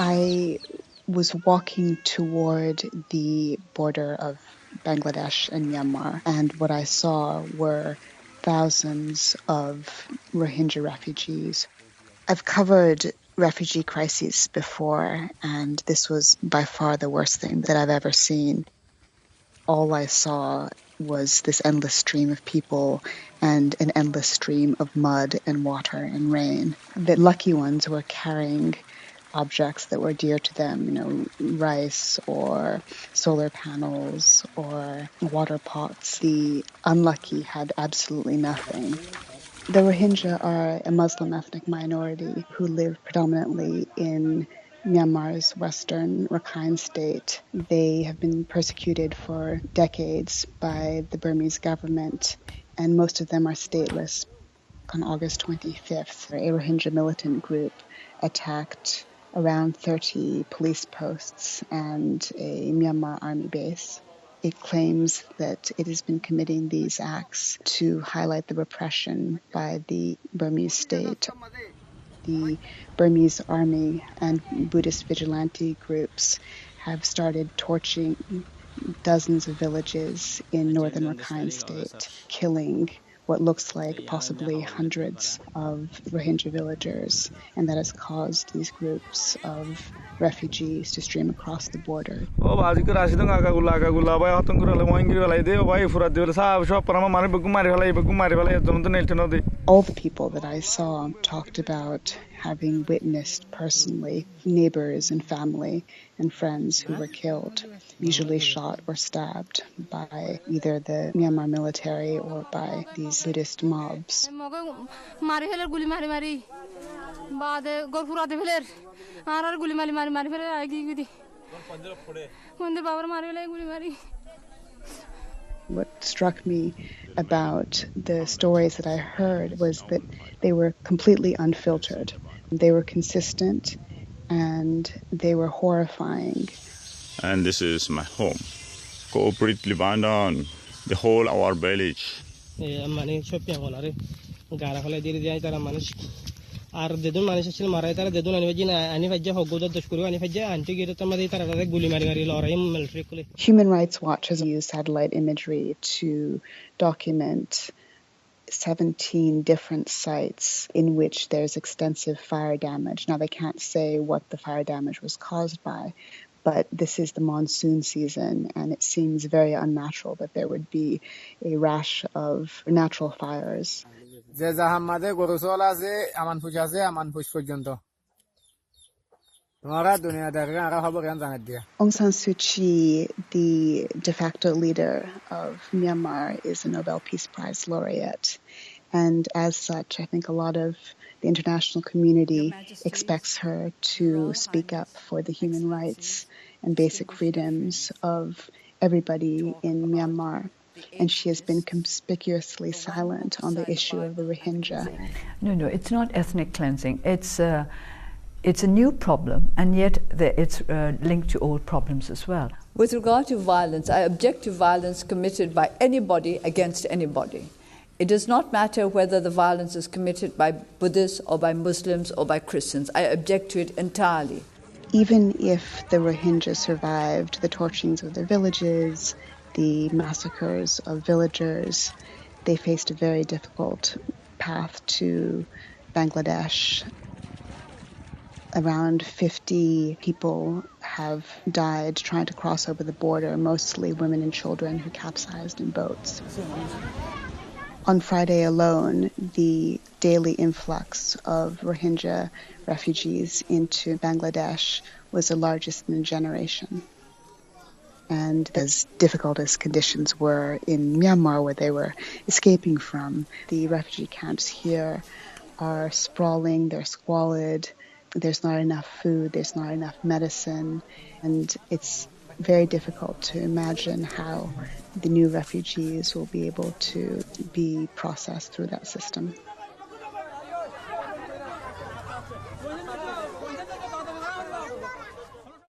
I was walking toward the border of Bangladesh and Myanmar, and what I saw were thousands of Rohingya refugees. I've covered refugee crises before, and this was by far the worst thing that I've ever seen. All I saw was this endless stream of people and an endless stream of mud and water and rain. The lucky ones were carrying objects that were dear to them, rice or solar panels or water pots. The unlucky had absolutely nothing. The Rohingya are a Muslim ethnic minority who live predominantly in Myanmar's western Rakhine state. They have been persecuted for decades by the Burmese government, and most of them are stateless. On August 25th, a Rohingya militant group attacked around 30 police posts and a Myanmar army base. It claims that it has been committing these acts to highlight the repression by the Burmese state. The Burmese army and Buddhist vigilante groups have started torching dozens of villages in northern Rakhine state, killing what looks like possibly hundreds of Rohingya villagers, and that has caused these groups of refugees to stream across the border. All the people that I saw talked about having witnessed personally neighbors and family and friends who were killed, usually shot or stabbed by either the Myanmar military or by these Buddhist mobs. What struck me about the stories that I heard was that they were completely unfiltered. They were consistent and they were horrifying. And this is my home. Completely abandoned, the whole our village. Human rights Watch has used satellite imagery to document 17 different sites in which there's extensive fire damage. Now, they can't say what the fire damage was caused by, but this is the monsoon season, and it seems very unnatural that there would be a rash of natural fires. Aung San Suu Kyi, the de facto leader of Myanmar, is a Nobel Peace Prize laureate. And as such, I think a lot of the international community expects her to speak up for the human rights and basic freedoms of everybody in Myanmar. And she has been conspicuously silent on the issue of the Rohingya. No, it's not ethnic cleansing. It's a new problem, and yet it's linked to old problems as well. With regard to violence, I object to violence committed by anybody against anybody. It does not matter whether the violence is committed by Buddhists or by Muslims or by Christians. I object to it entirely. Even if the Rohingya survived the torchings of their villages, the massacres of villagers, they faced a very difficult path to Bangladesh. Around 50 people have died trying to cross over the border, mostly women and children who capsized in boats. On Friday alone, the daily influx of Rohingya refugees into Bangladesh was the largest in a generation. And as difficult as conditions were in Myanmar, where they were escaping from, the refugee camps here are sprawling, they're squalid, there's not enough food, there's not enough medicine, and it's very difficult to imagine how the new refugees will be able to be processed through that system.